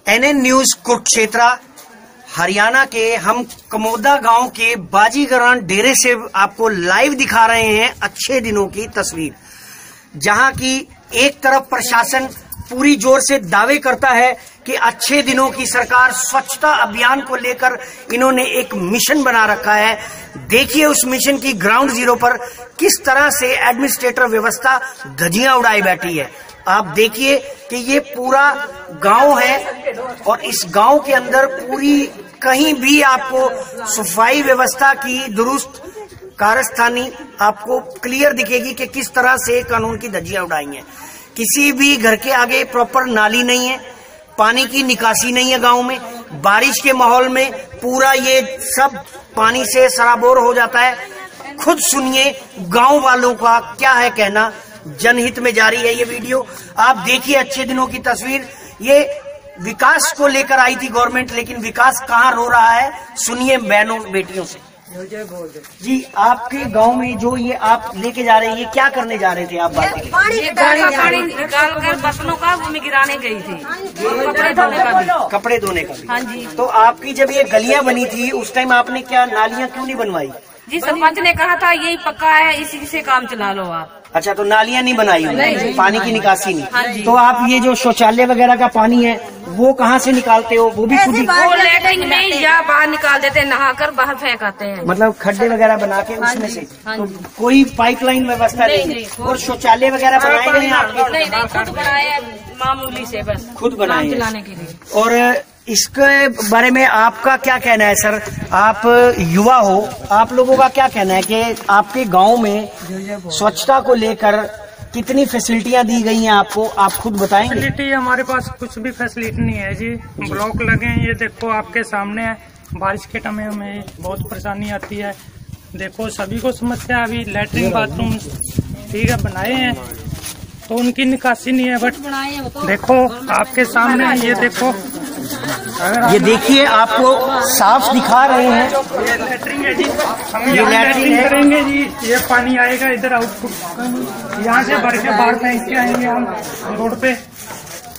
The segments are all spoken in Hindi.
NN न्यूज कुरुक्षेत्र हरियाणा के हम कमोदा गांव के बाजीगरान डेरे से आपको लाइव दिखा रहे हैं अच्छे दिनों की तस्वीर, जहां की एक तरफ प्रशासन पूरी जोर से दावे करता है कि अच्छे दिनों की सरकार स्वच्छता अभियान को लेकर इन्होंने एक मिशन बना रखा है। देखिए उस मिशन की ग्राउंड जीरो पर किस तरह से एडमिनिस्ट्रेटर व्यवस्था धज्जियां उड़ाई बैठी है। आप देखिए कि ये पूरा गांव है और इस गांव के अंदर पूरी कहीं भी आपको सफाई व्यवस्था की दुरुस्त कारस्तानी आपको क्लियर दिखेगी कि किस तरह से कानून की धज्जियां उड़ाई हैं। किसी भी घर के आगे प्रॉपर नाली नहीं है, पानी की निकासी नहीं है गांव में। बारिश के माहौल में पूरा ये सब पानी से सराबोर हो जाता है। खुद सुनिए गांव वालों का क्या है कहना। जनहित में जारी है ये वीडियो, आप देखिए अच्छे दिनों की तस्वीर। ये विकास को लेकर आई थी गवर्नमेंट, लेकिन विकास कहाँ रो रहा है, सुनिए बहनों बेटियों से। जी, आपके गांव में जो ये आप लेके जा रहे हैं, ये क्या करने जा रहे थे आप? पानी निकाल कर बर्तनों का वो मैं गिराने गई थी, कपड़े धोने का भी। कपड़े धोने का भी? हाँ जी। तो आपकी जब ये गलियां बनी थी उस टाइम आपने क्या नालियां क्यों नहीं बनवाई? जी, सरपंच ने कहा था यही पक्का है, इसी से काम चला लो आप। अच्छा, तो नालियां नहीं बनाई हुई, पानी की निकासी नहीं। हाँ जी। तो आप ये जो शौचालय वगैरह का पानी है वो कहाँ से निकालते हो? वो भी खुद ही? वो लेटरिन में या बाहर निकाल देते हैं, नहाकर बाहर फेंक आते हैं। मतलब खड्डे वगैरह बना के उसमें से? तो कोई पाइपलाइन व्यवस्था नहीं? और शौचालय वगैरह बनाए गए हैं आपके? नहीं, खुद बनाए मामूली से, बस खुद बनाए चलाने के लिए। और इसके बारे में आपका क्या कहना है सर? आप युवा हो, आप लोगों का क्या कहना है कि आपके गांव में स्वच्छता को लेकर कितनी फैसिलिटियां दी गई हैं आपको, आप खुद बताएंगे? फैसिलिटी हमारे पास कुछ भी फैसिलिटी नहीं है जी। ब्लॉक लगे हैं, ये देखो आपके सामने है। बारिश के टाइम में बहुत परेशानी आती है। देखो सभी को समस्या, अभी लैट्रिन बाथरूम ठीक है बनाए हैं तो उनकी निकासी नहीं है। बट देखो आपके सामने ये देखो, ये देखिए आपको साफ दिखा रहे हैं। ये लैट्रिन है जी, हम ये लैट्रिन करेंगे जी। ये पानी आएगा इधर आउटपुट, यहाँ से भर के बाहर फेंक के आएंगे हम रोड पे।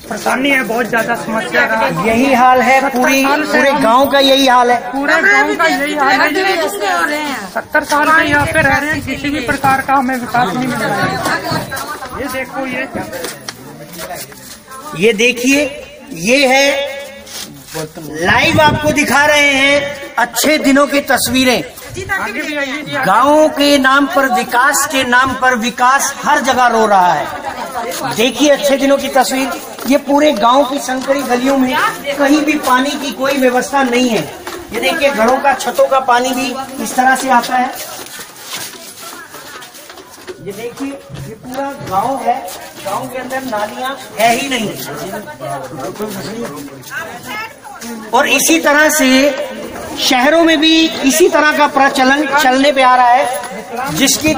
परेशानी है, बहुत ज्यादा समस्या का यही हाल है, पूरे गांव का यही हाल है। पूरे गांव का यही हाल है जी। 70 साल से यहाँ पे रह रहे हैं, किसी भी प्रकार का हमें विकास नहीं मिल रहा है। ये देखो, ये देखिए, ये है लाइव आपको दिखा रहे हैं अच्छे दिनों की तस्वीरें। गांवों के नाम पर, विकास के नाम पर विकास हर जगह रो रहा है। देखिए अच्छे दिनों की तस्वीर, ये पूरे गांव की संकरी गलियों में कहीं भी पानी की कोई व्यवस्था नहीं है। ये देखिए घरों का, छतों का पानी भी इस तरह से आता है। ये देखिए, ये पूरा गांव है, गांव के अंदर नालियां है ही नहीं। और इसी तरह से शहरों में भी इसी तरह का प्रचलन चलने पे आ रहा है, जिसपे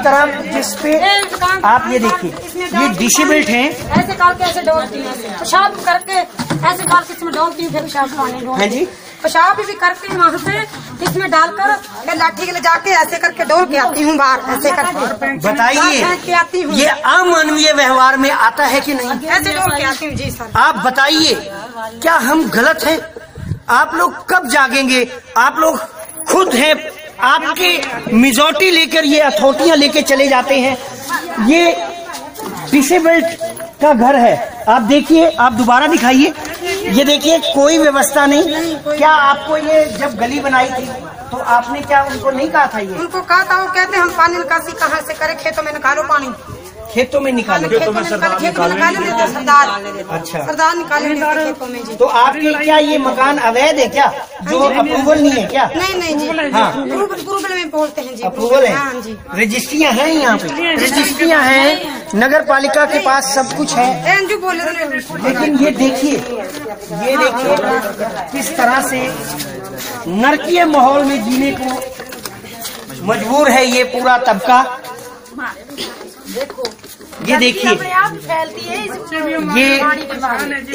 आप ये देखिए, ये डिसेबल्ड हैं। ऐसे काल के ऐसे डोलती है, पेशाब करके ऐसे काल के इसमें डोलती हूँ, फिर पेशाब पानी जी, पेशाब भी करके वहाँ से इसमें डालकर फिर लाठी के ले जाके ऐसे करके डोल के आती हूँ बाहर, ऐसे करके। बताइए, ये अमानवीय व्यवहार में आता है कि नहीं? ऐसे डोल के आती हूँ जी सर। आप बताइए, क्या हम गलत हैं? आप लोग कब जागेंगे? आप लोग खुद हैं, आपके मेजॉरिटी लेकर ये अथॉरिटियां लेके चले जाते हैं। ये डिसेबल्ड का घर है, आप देखिए, आप दोबारा दिखाइए। ये देखिए, कोई व्यवस्था नहीं। क्या आपको ये जब गली बनाई थी तो आपने क्या उनको नहीं कहा था? ये उनको कहा था, वो कहते हम पानी निकासी कहाँ से करें, खेतों में निकालो पानी। खेतों में निकाले? सरदार अच्छा, सरदार निकाले खेतों में जी। तो आपके क्या ये मकान अवैध है क्या, जो अप्रूवल नहीं है क्या? नहीं जी, हाँ, अप्रूवल में बोलते हैं जी। अप्रूवल है? हाँ जी। रजिस्ट्रियाँ हैं यहाँ पे, रजिस्ट्रियाँ हैं, नगर पालिका के पास सब कुछ है। लेकिन ये देखिए, किस तरह से नरकीय माहौल में जीने को मजबूर है ये पूरा तबका। ये देखिए,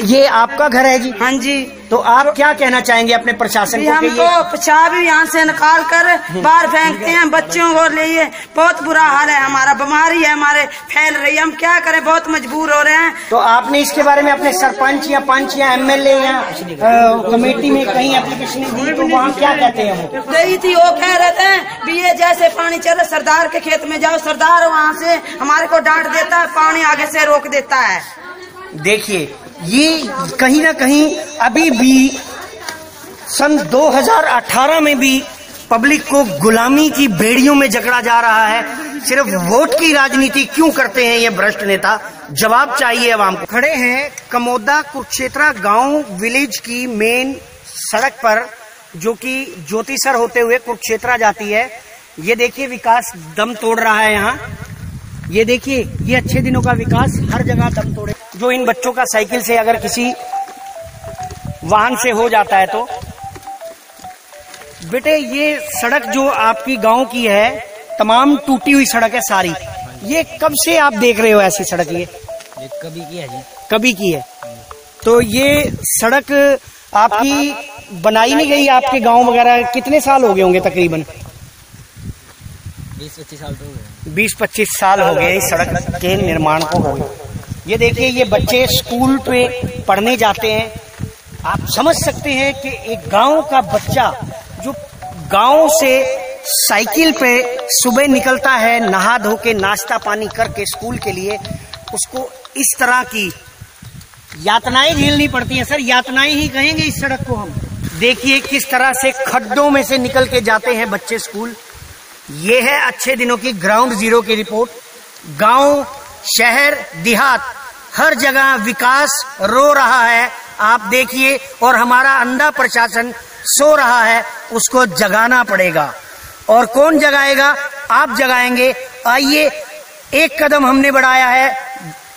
ये आपका घर है जी? हाँ जी। तो आप क्या कहना चाहेंगे अपने प्रशासन को? हमको पेशाब भी यहाँ से निकाल कर बाहर फेंकते हैं, बच्चों को लिए बहुत बुरा हाल है, हमारा बीमारी है हमारे फैल रही है, हम क्या करें, बहुत मजबूर हो रहे हैं। तो आपने इसके बारे में अपने सरपंच या पंच या एमएलए या कमेटी में कहीं एप्लीकेशन दी, तो वहाँ क्या कहते हैं? वो गई थी, वो कह रहे थे भी ये जैसे पानी चल रहा सरदार के खेत में जाओ, सरदार वहाँ से हमारे को डांट देता है, पानी आगे से रोक देता है। देखिए, ये कहीं ना कहीं अभी भी सन 2018 में भी पब्लिक को गुलामी की बेड़ियों में जकड़ा जा रहा है। सिर्फ वोट की राजनीति क्यों करते हैं ये भ्रष्ट नेता? जवाब चाहिए अवाम को। खड़े हैं कमोदा कुरुक्षेत्रा गांव विलेज की मेन सड़क पर, जो कि ज्योतिसर होते हुए कुरुक्षेत्रा जाती है। ये देखिए विकास दम तोड़ रहा है यहाँ। ये देखिए, ये अच्छे दिनों का विकास हर जगह दम तोड़े। जो इन बच्चों का साइकिल से अगर किसी वाहन से हो जाता है तो बेटे, ये सड़क जो आपकी गांव की है तमाम टूटी हुई सड़क है सारी। ये कब से आप देख रहे हो ऐसी सड़क? ये कभी की है जी, कभी की है। तो ये सड़क आपकी बनाई नहीं गई आपके गांव वगैरह? कितने साल हो गए होंगे तकरीबन? 20-25 साल तो हो गए। 20-25 साल हो गए इस सड़क के निर्माण को हो गए। ये देखिए, ये बच्चे स्कूल पे पढ़ने जाते हैं। आप समझ सकते हैं कि एक गांव का बच्चा जो गांव से साइकिल पे सुबह निकलता है, नहा धो के नाश्ता पानी करके स्कूल के लिए, उसको इस तरह की यातनाएं झेलनी पड़ती हैं। सर, यातनाएं ही कहेंगे इस सड़क को हम। देखिए किस तरह से खड्डों में से निकल के जाते हैं बच्चे स्कूल। ये है अच्छे दिनों की ग्राउंड जीरो की रिपोर्ट। गांव, शहर, देहात, हर जगह विकास रो रहा है। आप देखिए, और हमारा अंधा प्रशासन सो रहा है, उसको जगाना पड़ेगा। और कौन जगाएगा? आप जगाएंगे। आइए, एक कदम हमने बढ़ाया है,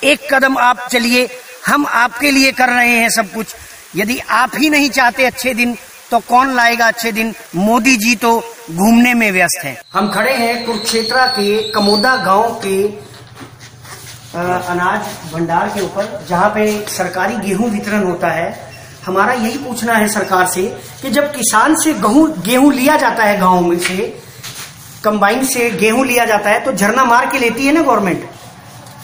एक कदम आप चलिए। हम आपके लिए कर रहे हैं सब कुछ। यदि आप ही नहीं चाहते अच्छे दिन, तो कौन लाएगा अच्छे दिन? मोदी जी तो घूमने में व्यस्त हैं। हम खड़े हैं कुरुक्षेत्रा के कमोदा गांव के अनाज भंडार के ऊपर, जहां पे सरकारी गेहूं वितरण होता है। हमारा यही पूछना है सरकार से कि जब किसान से गेहूं लिया जाता है, गांव में से कंबाइन से गेहूं लिया जाता है, तो झरना मार के लेती है ना गवर्नमेंट?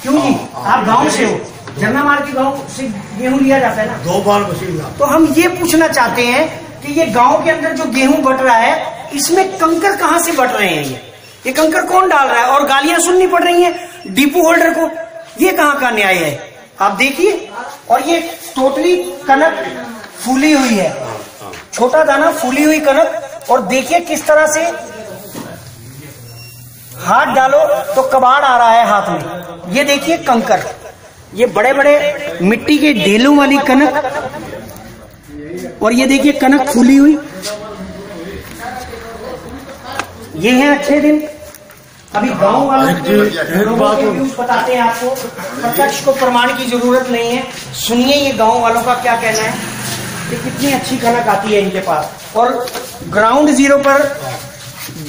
क्यों जी? आप गांव से हो, झरना मार के गांव से गेहूं लिया जाता है ना? 2 बार मशीन। तो हम ये पूछना चाहते हैं कि ये गांव के अंदर जो गेहूं बट रहा है, इसमें कंकर कहां से बट रहे हैं? ये कंकर कौन डाल रहा है? और गालियां सुननी पड़ रही हैं डिपो होल्डर को। ये कहां का न्याय है? आप देखिए, और ये टोटली कनक फूली हुई है, छोटा दाना फूली हुई कनक। और देखिए किस तरह से हाथ डालो तो कबाड़ आ रहा है हाथ में। ये देखिए कंकर, ये बड़े बड़े मिट्टी के ढेलों वाली कनक, और ये देखिए कनक फूली हुई। ये है अच्छे दिन। अभी गांव वालों के व्यूज बताते हैं आपको, प्रत्यक्ष को प्रमाण की जरूरत नहीं है। सुनिए ये गांव वालों का क्या कहना है कि कितनी अच्छी कनक आती है इनके पास। और ग्राउंड जीरो पर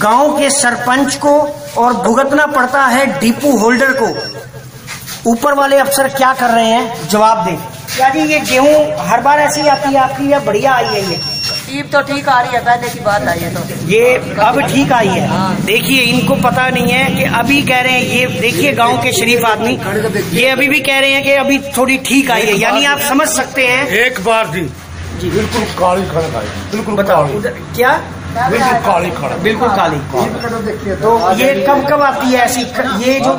गांव के सरपंच को और भुगतना पड़ता है डिपो होल्डर को। ऊपर वाले अफसर क्या कर रहे हैं? जवाब दें। क्या जी, ये गेहूं हर बार ऐसी आती है आपकी या बढ़िया आई है? ये ईब तो ठीक आ रही है, पहले की बात आई है तो ये अब ठीक आई है। देखिए, इनको पता नहीं है कि अभी कह रहे हैं, ये देखिए गांव के शरीफ आदमी, ये अभी भी कह रहे हैं कि अभी थोड़ी ठीक आई है। यानी आप समझ सकते हैं। एक बार जी बिल्कुल काली कनक आई, बिल्कुल बताओ क्या? बिल्कुल काली कनक, बिल्कुल काली। तो ये कब कब आती है ऐसी? ये जो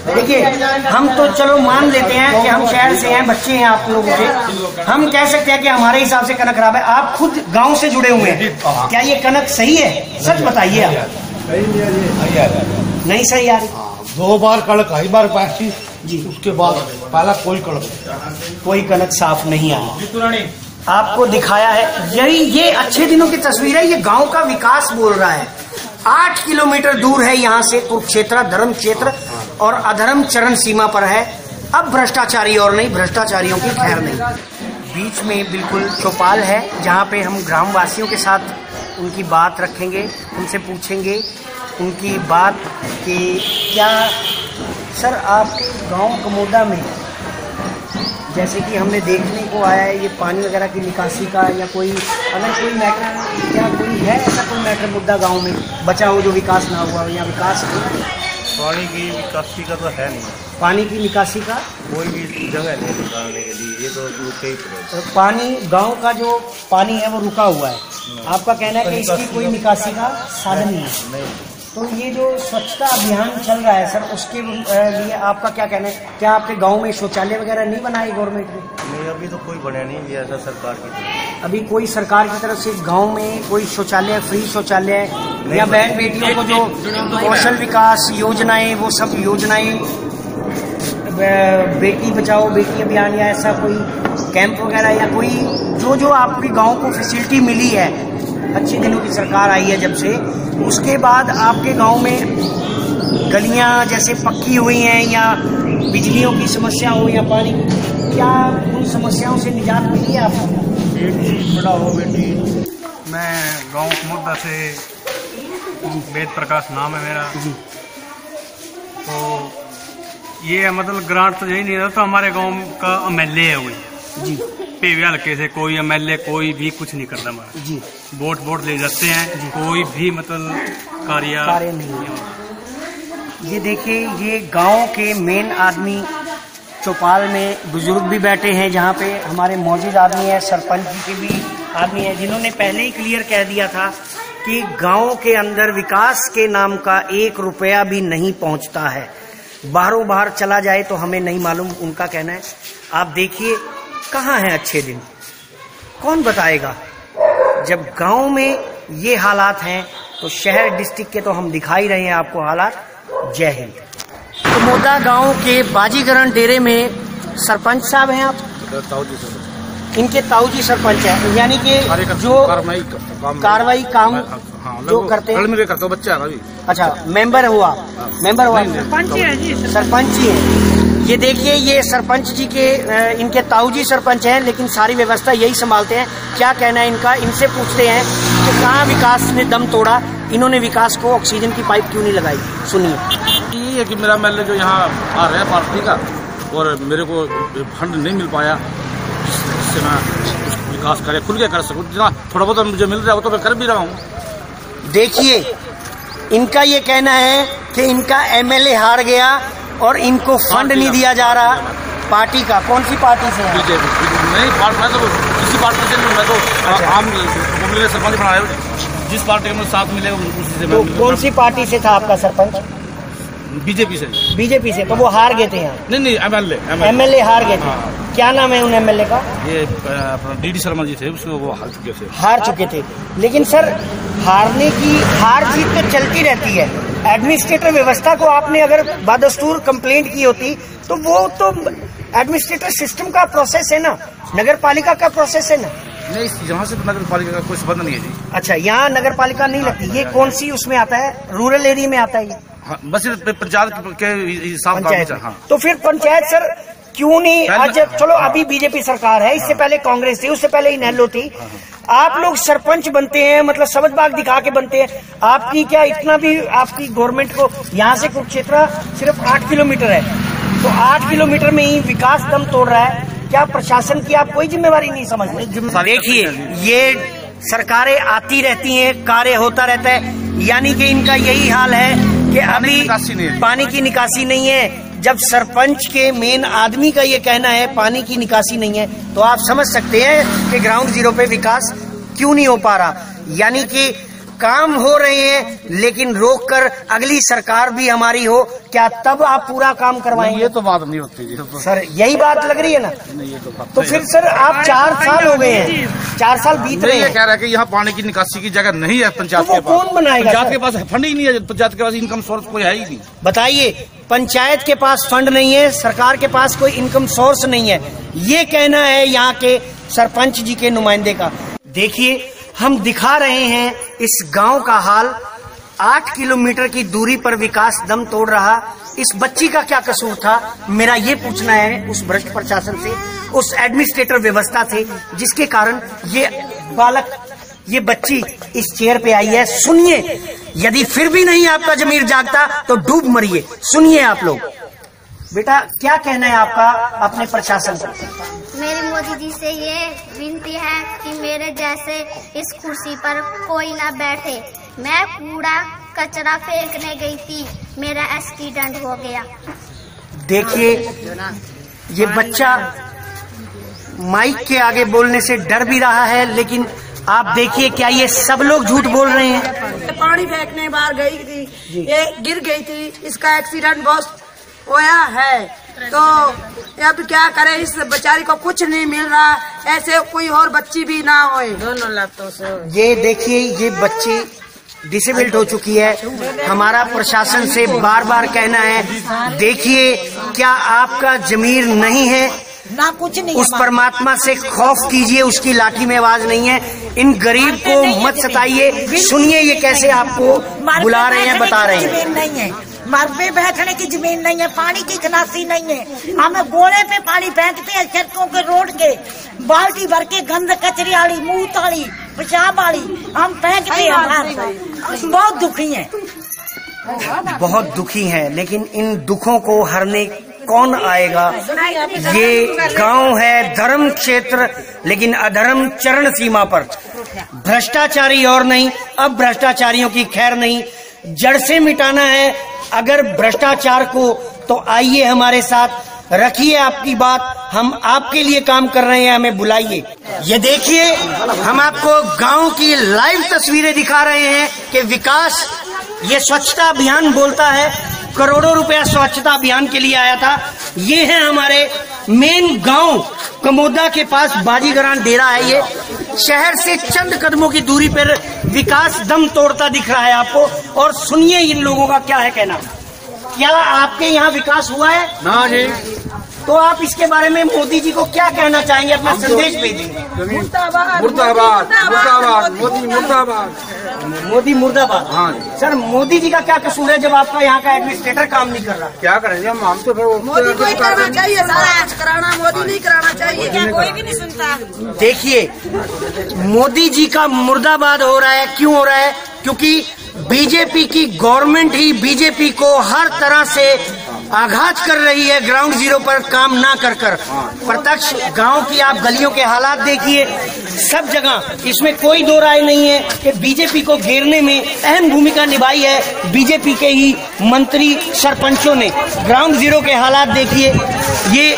देखिए, हम तो चलो मान लेते हैं कि हम शहर से हैं, बच्चे हैं आप लोगों के, हम कह सकते हैं कि हमारे हिसाब से कनक खराब है। आप खुद गांव से जुड़े हुए हैं, क्या ये कनक सही है? सच बताइए आप। नहीं सही आ रही। 2 बार कनक आई, बार पैसी जी, उसके बाद पहला कोई कनक साफ नहीं आई। आपको दिखाया है, यही ये अच्छे दिनों की तस्वीर है। ये गांव का विकास बोल रहा है। 8 किलोमीटर दूर है यहाँ से कुरुक्षेत्र धर्म क्षेत्र, और अधर्म चरण सीमा पर है। अब भ्रष्टाचारी और नहीं, भ्रष्टाचारियों की खैर नहीं। बीच में बिल्कुल चौपाल है, जहाँ पे हम ग्रामवासियों के साथ उनकी बात रखेंगे, उनसे पूछेंगे उनकी बात कि क्या सर आप गांव कमोदा में जैसे कि हमने देखने को आया है ये पानी वगैरह की निकासी का या कोई अगर कोई मैटर या कोई है ऐसा कोई मैटर मुद्दा गांव में बचा हो जो विकास ना हुआ हो या विकास पानी की निकासी का तो है नहीं, पानी की निकासी का कोई भी जगह नहीं निकालने के लिए, ये तो रुके ही पड़े। तो पानी गांव का जो पानी है वो रुका हुआ है, आपका कहना है कि इसकी कोई निकासी का साधन नहीं है। तो ये जो स्वच्छता अभियान चल रहा है सर, उसके लिए आपका क्या कहना है? क्या आपके गांव में शौचालय वगैरह नहीं बनाए गवर्नमेंट ने? नहीं, अभी तो कोई बना नहीं, ये ऐसा सरकार की तरफ। अभी कोई सरकार की तरफ से गांव में कोई शौचालय, फ्री शौचालय या बहन बेटियों को जो कौशल विकास योजनाएं, वो सब योजनाएं, बेटी बचाओ बेटी अभियान या ऐसा कोई कैंप वगैरह या कोई जो आपके गांव को फैसिलिटी मिली है अच्छे दिनों की सरकार आई है जब से, उसके बाद आपके गांव में गलियां जैसे पक्की हुई हैं या बिजलियों की समस्या हो या पानी, क्या उन समस्याओं से निजात मिली है आपको? बेटी पढ़ाओ बेटी। मैं गांव मुद्दा से वेद प्रकाश नाम है मेरा जी। तो ये मतलब ग्रांट तो यही नहीं रहता, हमारे गांव का एमएलए है वही जी, पेवे हल्के से कोई एमएलए कोई भी कुछ नहीं करता हमारा जी। वोट ले जाते हैं, कोई भी मतलब कार्य नहीं है। ये देखिए, ये गांव के मेन आदमी चौपाल में बुजुर्ग भी बैठे हैं, जहाँ पे हमारे मौजूद आदमी है, सरपंच जी के भी आदमी है, जिन्होंने पहले ही क्लियर कह दिया था कि गांव के अंदर विकास के नाम का 1 रुपया भी नहीं पहुंचता है। बाहरों बाहर चला जाए तो हमें नहीं मालूम, उनका कहना है। आप देखिए कहाँ हैं अच्छे दिन, कौन बताएगा? जब गांव में ये हालात हैं तो शहर डिस्ट्रिक्ट के तो हम दिखा ही रहे हैं आपको हालात। जय हिंद। कमोदा गांव के बाजीगरण डेरे में सरपंच साहब हैं आप? इनके ताऊजी सरपंच है, यानी कि जो कार्रवाई काम जो करते हैं बच्चा। अच्छा, मेंबर हुआ सरपंच ही है। ये देखिए, ये सरपंच जी के इनके ताऊजी सरपंच हैं, लेकिन सारी व्यवस्था यही संभालते हैं। क्या कहना है इनका, इनसे पूछते हैं कि कहाँ विकास ने दम तोड़ा, इन्होंने विकास को ऑक्सीजन की पाइप क्यों नहीं लगाई। सुनिए। ये है कि मेरा एमएलए जो यहाँ आ रहा है पार्टी का, और मेरे को फंड नहीं मिल पाया जिससे मैं विकास करे खुल के कर सकूँ। जितना थोड़ा बहुत मुझे मिल रहा है वो तो मैं कर भी रहा हूँ। देखिए, इनका ये कहना है कि इनका एमएलए हार गया और इनको फंड नहीं दिया जा रहा। पार्टी का? कौन सी पार्टी से? बीजेपी। नहीं, मैं तो किसी पार्टी से नहीं, मैं तो आम सरपंच बना रहा हूँ। जिस पार्टी में साथ मिलेगा उसी से। तो कौन सी पार्टी से था आपका सरपंच? बीजेपी से। बीजेपी से? तो वो हार गए थे यहाँ? नहीं, एमएलए हार गए थे। क्या नाम है उन एमएलए का? ये डीडी शर्मा जी थे, उसको वो हार चुके थे। लेकिन सर, हार जीत तो चलती रहती है। एडमिनिस्ट्रेटर व्यवस्था को आपने अगर बदस्तूर कंप्लेंट की होती तो वो तो एडमिनिस्ट्रेटर सिस्टम का प्रोसेस है ना, नगर पालिका का प्रोसेस है ना। नहीं, यहाँ से तो नगर पालिका का कोई संबंध नहीं है जी। अच्छा, यहाँ नगर पालिका नहीं लगती। ये कौन सी उसमें आता है? रूरल एरिया में आता है ये? हाँ, बस पंचायत के हिसाब से। हाँ। तो फिर पंचायत सर क्यों नहीं? आज चलो, अभी बीजेपी सरकार है, इससे पहले कांग्रेस थी, उससे पहले इनेलो थी। आप लोग सरपंच बनते हैं, मतलब सबज बाग दिखा के बनते हैं। आपकी क्या इतना भी आपकी गवर्नमेंट को, यहाँ से कुरुक्षेत्र सिर्फ 8 किलोमीटर है, तो 8 किलोमीटर में ही विकास दम तोड़ रहा है। क्या प्रशासन की आप कोई जिम्मेवारी नहीं समझते? देखिए, ये सरकारें आती रहती हैं, कार्य होता रहता है, यानी कि इनका यही हाल है कि अभी पानी की निकासी नहीं है। जब सरपंच के मेन आदमी का ये कहना है पानी की निकासी नहीं है, तो आप समझ सकते हैं कि ग्राउंड जीरो पे विकास क्यों नहीं हो पा रहा। यानी कि काम हो रहे हैं, लेकिन रोक कर अगली सरकार भी हमारी हो, क्या तब आप पूरा काम करवाएंगे? ये तो बात नहीं होती जी। सर, यही बात लग रही है ना। नहीं, ये तो फिर सर, आप 4 साल हो गए हैं, 4 साल बीत रहे हैं। कह रहा है कि यहाँ पानी की निकासी की जगह नहीं है पंचायत के पास। कौन बनाएगा? पंचायत के पास फंड ही नहीं है, पंचायत के पास इनकम सोर्स कोई है ही नहीं। बताइए, पंचायत के पास फंड नहीं है, सरकार के पास कोई इनकम सोर्स नहीं है, ये कहना है यहाँ के सरपंच जी के नुमाइंदे का। देखिए, हम दिखा रहे हैं इस गांव का हाल। 8 किलोमीटर की दूरी पर विकास दम तोड़ रहा। इस बच्ची का क्या कसूर था, मेरा ये पूछना है उस भ्रष्ट प्रशासन से, उस एडमिनिस्ट्रेटर व्यवस्था से, जिसके कारण ये बच्ची इस चेयर पे आई है। सुनिए, यदि फिर भी नहीं आपका जमीर जागता तो डूब मरिए। सुनिए आप लोग। बेटा क्या कहना है आपका अपने प्रशासन से? मेरी मोदी जी से ये विनती है कि मेरे जैसे इस कुर्सी पर कोई ना बैठे। मैं कूड़ा कचरा फेंकने गई थी, मेरा एक्सीडेंट हो गया। देखिए ये बच्चा माइक के आगे बोलने से डर भी रहा है, लेकिन आप देखिए क्या ये सब लोग झूठ बोल रहे हैं? पानी फेंकने बाहर गई थी, ये गिर गई थी, इसका एक्सीडेंट बहुत होया है। तो अब क्या करें, इस बेचारी को कुछ नहीं मिल रहा, ऐसे कोई और बच्ची भी ना होए। दोनों लातों से ये देखिए ये बच्ची डिसेबल्ड हो चुकी है। हमारा प्रशासन से बार बार कहना है, देखिए क्या आपका जमीर नहीं है? ना कुछ नहीं, उस परमात्मा से खौफ कीजिए, उसकी लाठी में आवाज नहीं है। इन गरीब को मत सताइए। सुनिए ये कैसे आपको बुला रहे हैं, बता रहे हैं। नहीं है, मर पे बैठने की जमीन नहीं है, पानी की खलासी नहीं है। हमें गोले पे पानी फेंकते हैं, सड़कों के रोड के बाल्टी भर के गंद कचरे वाली, मुँह वाली, पेशाब वाली हम फेंकते हैं। बहुत दुखी है, बहुत दुखी है, लेकिन इन दुखों को हरने कौन आएगा? ये गांव है धर्म क्षेत्र, लेकिन अधर्म चरण सीमा पर। भ्रष्टाचारी और नहीं, अब भ्रष्टाचारियों की खैर नहीं, जड़ से मिटाना है अगर भ्रष्टाचार को, तो आइए हमारे साथ, रखिए आपकी बात, हम आपके लिए काम कर रहे हैं, हमें बुलाइए। ये देखिए हम आपको गांव की लाइव तस्वीरें दिखा रहे हैं कि विकास, ये स्वच्छता अभियान बोलता है, करोड़ों रुपया स्वच्छता अभियान के लिए आया था। ये है हमारे मेन गांव कमोदा के पास बाजीगरान डेरा है। ये शहर से चंद कदमों की दूरी पर विकास दम तोड़ता दिख रहा है आपको। और सुनिए इन लोगों का क्या है कहना। क्या आपके यहाँ विकास हुआ है? ना जी। तो आप इसके बारे में मोदी जी को क्या कहना चाहेंगे, अपना संदेश भेजेंगे? मुर्दाबाद मुर्दाबाद मोदी मुर्दाबाद, मोदी मुर्दाबाद। हाँ सर, मोदी जी का क्या कसूर है जब आपका यहाँ का एडमिनिस्ट्रेटर काम नहीं कर रहा? क्या करेंगे हम तो फिर मोदी को ही करना चाहिए, सारा कुछ कराना, मोदी नहीं कराना चाहिए, क्या कोई भी नहीं सुनता। देखिए मोदी जी का मुर्दाबाद हो रहा है, क्यों हो रहा है? क्योंकि बीजेपी की गवर्नमेंट ही बीजेपी को हर तरह से आघात कर रही है, ग्राउंड जीरो पर काम ना कर कर। प्रत्यक्ष गांव की आप गलियों के हालात देखिए, सब जगह इसमें कोई दो राय नहीं है कि बीजेपी को घेरने में अहम भूमिका निभाई है बीजेपी के ही मंत्री सरपंचों ने। ग्राउंड जीरो के हालात देखिए, ये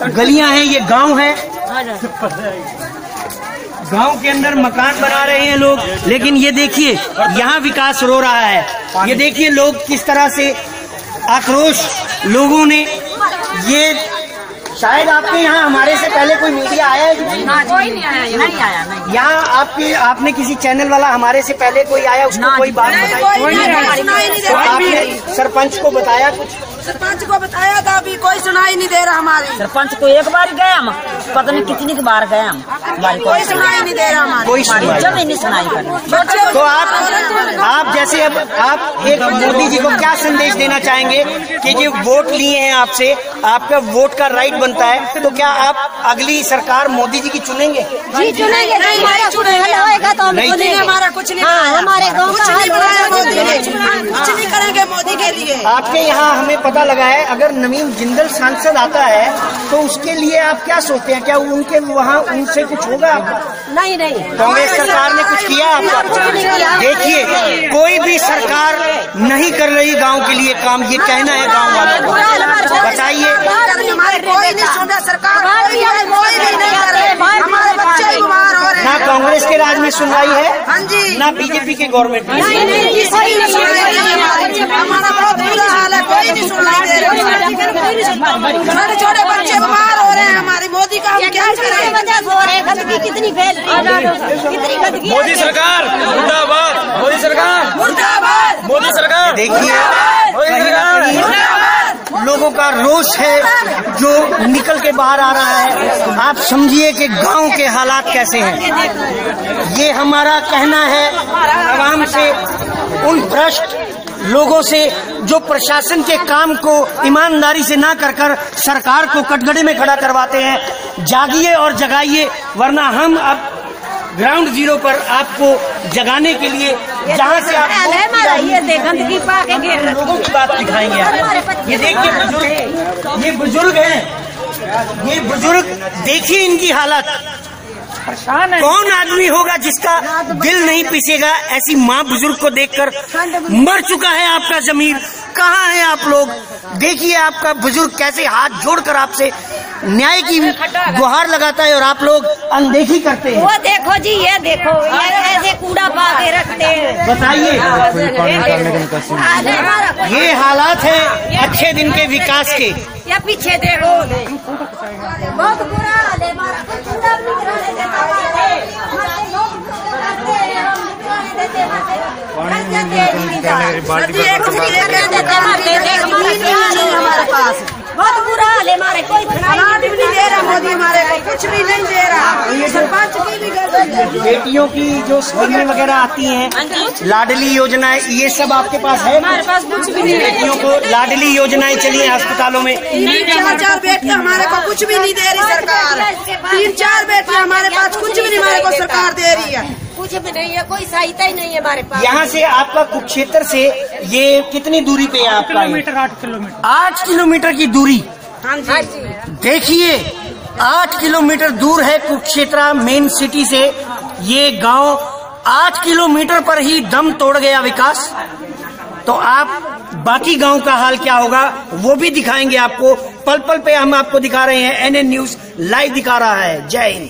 गलियां हैं, ये गांव है, गांव के अंदर मकान बना रहे हैं लोग, लेकिन ये देखिए यहाँ विकास रो रहा है। ये देखिए लोग किस तरह से आक्रोश लोगों ने, ये शायद आपके यहाँ हमारे से पहले कोई मीडिया आया है? कोई नहीं आया, नहीं आया। यहाँ आपने किसी चैनल वाला हमारे से पहले कोई आया, उसको कोई बात बताई? तो आपने सरपंच को बताया कुछ? सरपंच को बताया था, अभी कोई सुनाई नहीं दे रहा हमारी। सरपंच को एक बार गए हम, पता नहीं कितनी बार गए हम, कोई सुनाई नहीं दे रहा हमारी, कोई सुनाई जब नहीं सुनाई कर। तो आप जैसे अब आप एक मोदी जी को क्या संदेश देना चाहेंगे कि जो वोट लिए हैं आपसे, आपका वोट का राइट बनता है, तो क्या आप अगली सरकार मोदी जी की चुनेंगे? जी चुनेंगे, होगा तो नहीं, हमारा कुछ नहीं, हमारे गाँव का कुछ नहीं करेंगे मोदी के लिए। आपके यहाँ हमें पता लगा है अगर नवीन जिंदल सांसद आता है तो उसके लिए आप क्या सोचते हैं? क्या उनके वहाँ उनसे कुछ होगा आपका? नहीं नहीं, कांग्रेस सरकार ने कुछ किया आपका? देखिए कोई भी सरकार नहीं कर रही गांव के लिए काम, ये कहना है गांव वालों को। बताइए, कोई नहीं सुन रहा सरकार, कोई भी नहीं कर रहे, हमारे बच्चे बीमार हो रहे हैं। ना कांग्रेस के राज में सुनवाई है, हाँ जी, ना बीजेपी के गवर्नमेंट में। हमारा बहुत बुरा हाल है, कोई नहीं सुनाई दे रहा। छोटे छोटे बच्चे बीमार हो रहे हैं, हमारी मोदी का हम क्या करें? गंदगी कितनी फैल रही है, कितनी गंदगी। मोदी सरकार मुर्दाबाद, मोदी सरकार मुर्दाबाद, मोदी सरकार। देखिए लोगों का रोष है जो निकल के बाहर आ रहा है। आप समझिए कि गांव के हालात कैसे हैं। ये हमारा कहना है आवाम से, उन भ्रष्ट लोगों से जो प्रशासन के काम को ईमानदारी से ना कर सरकार को कटघरे में खड़ा करवाते हैं। जागिए और जगाइए, वरना हम अब ग्राउंड जीरो पर आपको जगाने के लिए, जहां से आप ये गंदगी पा के लोगों की बात दिखाएंगे आप। ये देखिए बुजुर्ग, ये बुजुर्ग हैं, ये बुजुर्ग देखिए इनकी हालत। परेशान है। कौन आदमी होगा जिसका दिल नहीं पिसेगा ऐसी माँ बुजुर्ग को देखकर। मर चुका है आपका जमीर। कहाँ है आप लोग? देखिए आपका बुजुर्ग कैसे हाथ जोड़कर आपसे न्याय की गुहार लगाता है और आप लोग अनदेखी करते हैं। वो देखो जी, ये देखो, ये ऐसे कूड़ा पा के रखते हैं। बताइए, ये हालात है अच्छे दिन के विकास के। या पीछे देखो, बहुत बुरा हाल है हमारा। कूड़ा भी नहीं गिराने देता हमारे पास। बहुत बुरा हाल है हमारे, कोई अनाज भी नहीं दे रहा मोदी, हमारे को कुछ भी नहीं दे रहा। सरपंच की भी गलती। बेटियों की जो स्कीमें वगैरह आती हैं, लाडली योजनाएं, ये सब आपके पास है? हमारे पास कुछ भी नहीं। बेटियों को लाडली योजनाएं चली है अस्पतालों में। 3-4 बेटियां हमारे को कुछ भी नहीं दे रही सरकार। 3-4 बेटियां हमारे पास कुछ भी नहीं हमारे को सरकार दे रही है। कुछ भी नहीं है, कोई सहायता ही नहीं है हमारे पास। यहाँ से आपका कुरुक्षेत्र से ये कितनी दूरी पे है आपका? 8 किलोमीटर। 8 किलोमीटर की दूरी। हाँ जी। देखिए 8 किलोमीटर दूर है कुरुक्षेत्र मेन सिटी से। ये गांव 8 किलोमीटर पर ही दम तोड़ गया विकास। तो आप बाकी गांव का हाल क्या होगा वो भी दिखाएंगे आपको। पल पल पे हम आपको दिखा रहे हैं। NN न्यूज लाइव दिखा रहा है। जय हिंद।